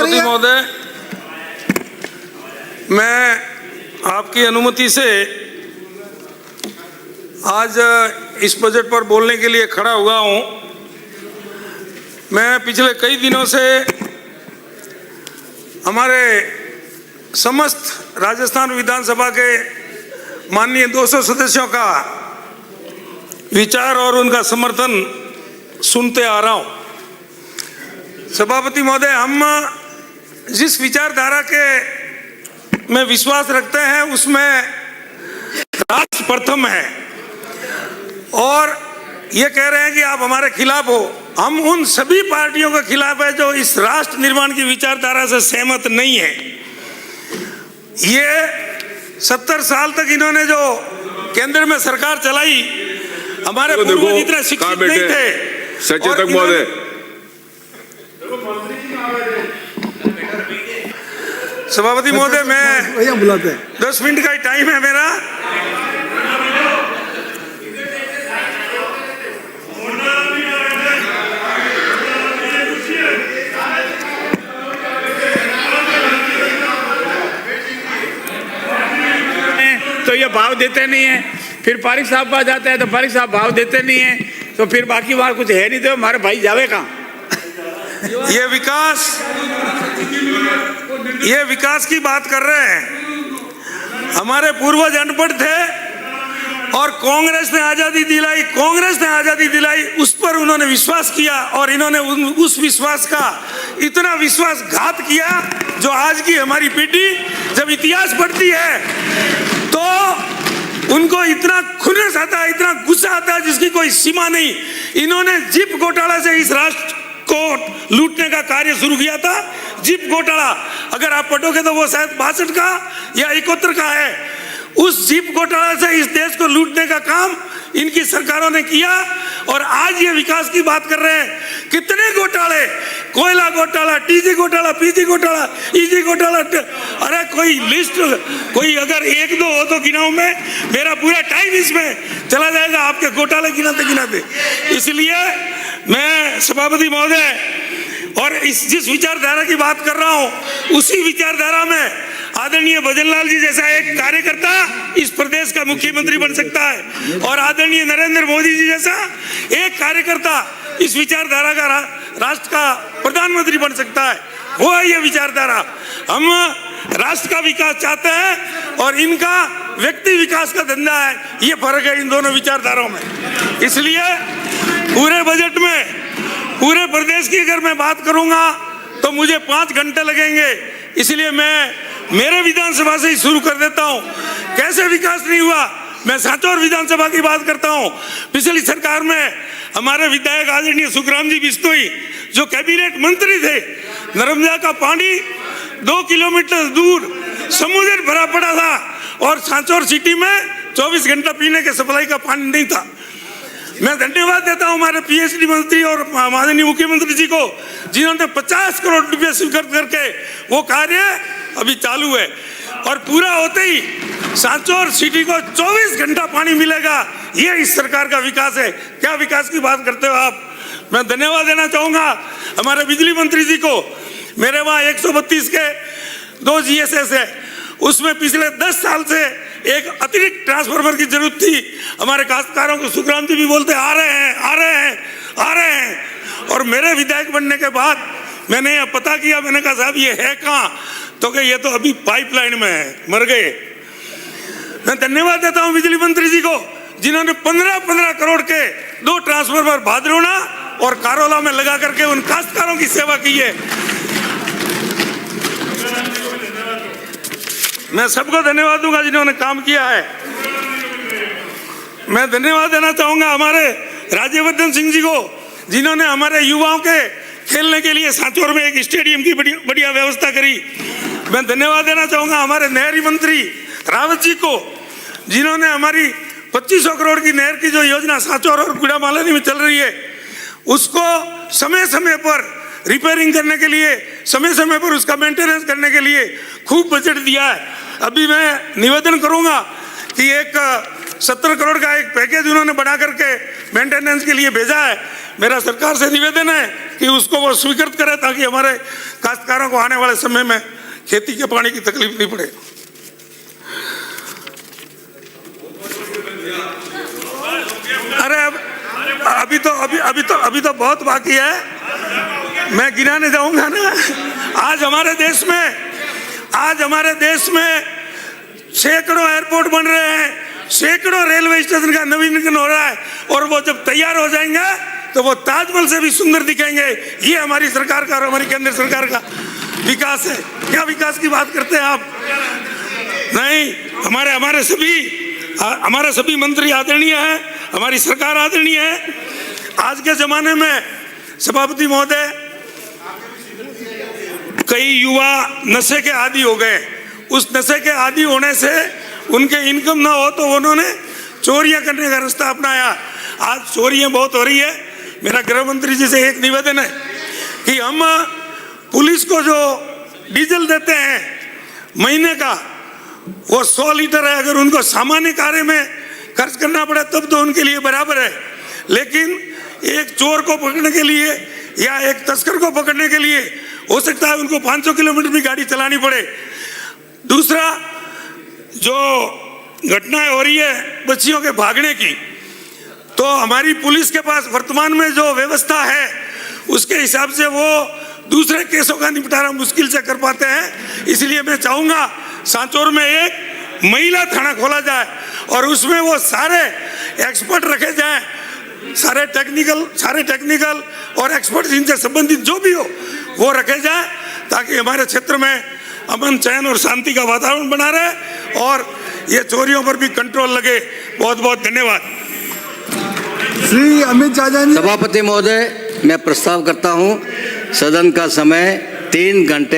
सभापति महोदय, मैं आपकी अनुमति से आज इस बजट पर बोलने के लिए खड़ा हुआ हूं। मैं पिछले कई दिनों से हमारे समस्त राजस्थान विधानसभा के माननीय 200 सदस्यों का विचार और उनका समर्थन सुनते आ रहा हूं। सभापति महोदय, हम जिस विचारधारा के में विश्वास रखते हैं उसमें राष्ट्र प्रथम है, और ये कह रहे हैं कि आप हमारे खिलाफ हो। हम उन सभी पार्टियों के खिलाफ है जो इस राष्ट्र निर्माण की विचारधारा से सहमत नहीं है। ये 70 साल तक इन्होंने जो केंद्र में सरकार चलाई, हमारे पूर्वज इतने शिक्षित नहीं थे। सचेतक महोदय, सभापति महोदय, मैं 10 मिनट का ही टाइम है मेरा। तो ये भाव देते नहीं है, फिर पारिक साहब आ जाते हैं तो पारिक साहब भाव देते नहीं है, तो फिर बाकी वहां कुछ है नहीं, तो हमारे भाई जावे कहाँ? ये विकास की बात कर रहे हैं। हमारे पूर्वज अनपढ़ थे और कांग्रेस ने आजादी दिलाई, उस पर उन्होंने विश्वास किया और इन्होंने उस विश्वास का इतना विश्वासघात किया जो आज की हमारी पीढ़ी जब इतिहास पढ़ती है तो उनको इतना खुन्नस आता है, इतना गुस्सा आता है जिसकी कोई सीमा नहीं। इन्होंने जिप घोटाला से इस राष्ट्र को लूटने का कार्य शुरू किया था। जिप घोटाला अगर आप पढ़ोगे तो वो शायद 62 का या 71 का है। उस जिप घोटाला से इस देश को लूटने का काम इनकी सरकारों ने किया, और आज ये विकास की बात कर रहे हैं। कितने घोटाले, कोयला घोटाला, टीजी घोटाला, पीजी घोटाला, ईजी घोटाला, अरे कोई लिस्ट, कोई अगर 1-2 हो तो गिनाऊं मैं, मेरा पूरा टाइम इसमें चला जाएगा आपके घोटाले गिनाते। इसलिए मैं सभापति महोदय, और जिस विचारधारा की बात कर रहा हूं उसी विचारधारा में आदरणीय भजनलाल जी जैसा एक कार्यकर्ता इस प्रदेश का मुख्यमंत्री बन सकता है, और आदरणीय नरेंद्र मोदी जी जैसा एक कार्यकर्ता इस विचारधारा का राष्ट्र का प्रधानमंत्री बन सकता है। वो है ये विचारधारा। हम राष्ट्र का विकास चाहते हैं और इनका व्यक्ति विकास का धंधा है। ये फर्क है इन दोनों विचारधाराओं में। इसलिए पूरे बजट में पूरे प्रदेश की अगर मैं बात करूंगा तो मुझे 5 घंटे लगेंगे। इसलिए मैं मेरे विधानसभा से ही शुरू कर देता हूं। कैसे विकास नहीं हुआ, मैं सांचौर विधानसभा की बात करता हूं। पिछली सरकार में हमारे विधायक आदरणीय सुखराम जी बिश्नोई जो कैबिनेट मंत्री थे, नर्मदा का पानी 2 किलोमीटर दूर समुद्र भरा पड़ा था और सांचौर सिटी में 24 घंटा पीने के सप्लाई का पानी नहीं था। मैं धन्यवाद देता हूं हमारे पीएचडी मंत्री और माननीय मुख्यमंत्री जी को, जिन्होंने 50 करोड़ रुपए स्वीकृत करके वो कार्य अभी चालू है, और पूरा होते ही सांचौर सिटी को 24 घंटा पानी मिलेगा। ये इस सरकार का विकास है। क्या विकास की बात करते हो आप। मैं धन्यवाद देना चाहूंगा हमारे बिजली मंत्री जी को। मेरे वहाँ 132 के 2 GSS है, उसमें पिछले 10 साल से एक अतिरिक्त ट्रांसफार्मर की जरूरत थी। हमारे काश्तकारों को सुखराम जी भी बोलते आ रहे हैं। और मेरे विधायक बनने के बाद मैंने यह पता किया, मैंने कहा साहब ये है कहाँ, तो कि ये तो अभी पाइपलाइन में है, मर गए। मैं धन्यवाद देता हूँ बिजली मंत्री जी को, जिन्होंने 15 करोड़ के 2 ट्रांसफार्मर भादरोना और कारोला में लगा करके उन काश्तकारों की सेवा की है। मैं सबको धन्यवाद दूंगा जिन्होंने काम किया है। मैं धन्यवाद देना चाहूंगा हमारे राज्यवर्धन सिंह जी को, जिन्होंने हमारे युवाओं के खेलने के लिए सांचौर में एक स्टेडियम की बढ़िया व्यवस्था करी। मैं धन्यवाद देना चाहूंगा हमारे नहरी मंत्री रावत जी को, जिन्होंने हमारी 2500 करोड़ की नहर की जो योजना सांचौर और गुड़ामालानी में चल रही है उसको समय समय पर रिपेयरिंग करने के लिए, समय समय पर उसका मेंटेनेंस करने के लिए खूब बजट दिया है। अभी मैं निवेदन करूंगा कि एक 17 करोड़ का एक पैकेज उन्होंने बना करके मेंटेनेंस के लिए भेजा है। मेरा सरकार से निवेदन है कि उसको वो स्वीकृत करे ताकि हमारे काश्तकारों को आने वाले समय में खेती के पानी की तकलीफ नहीं पड़े। अरे अभी तो बहुत बाकी है, मैं गिनाने जाऊंगा ना। आज हमारे देश में सैकड़ों एयरपोर्ट बन रहे हैं, सैकड़ों रेलवे स्टेशन का नवीनीकरण हो रहा है, और वो जब तैयार हो जाएंगे तो वो ताजमहल से भी सुंदर दिखेंगे। ये हमारी सरकार का और हमारी केंद्र सरकार का विकास है। क्या विकास की बात करते हैं आप? नहीं, हमारे सभी मंत्री आदरणीय हैं, हमारी सरकार आदरणीय है। आज के जमाने में सभापति महोदय, कई युवा नशे के आदी हो गए। उस नशे के आदी होने से उनके इनकम ना हो तो उन्होंने चोरियां करने का रास्ता अपनाया। आज चोरियां बहुत हो रही है। मेरा गृह मंत्री जी से एक निवेदन है कि हम पुलिस को जो डीजल देते हैं महीने का, वो 100 लीटर है। अगर उनको सामान्य कार्य में खर्च करना पड़े तब तो उनके लिए बराबर है, लेकिन एक चोर को पकड़ने के लिए या एक तस्कर को पकड़ने के लिए हो सकता है उनको 500 किलोमीटर भी गाड़ी चलानी पड़े। दूसरा, जो घटनाएं हो रही है बच्चियों के भागने की, तो हमारी पुलिस के पास वर्तमान में जो व्यवस्था है उसके हिसाब से वो दूसरे केसों का निपटारा मुश्किल से कर पाते हैं। इसलिए मैं चाहूँगा सांचौर में एक महिला थाना खोला जाए और उसमें वो सारे एक्सपर्ट रखे जाएं, सारे टेक्निकल और एक्सपर्ट जिनसे संबंधित जो भी हो वो रखे जाएं, ताकि हमारे क्षेत्र में अमन, चैन और शांति का वातावरण बना रहे और ये चोरियों पर भी कंट्रोल लगे। बहुत बहुत धन्यवाद। श्री अमित जाजानी। सभापति महोदय, मैं प्रस्ताव करता हूं, सदन का समय 3 घंटे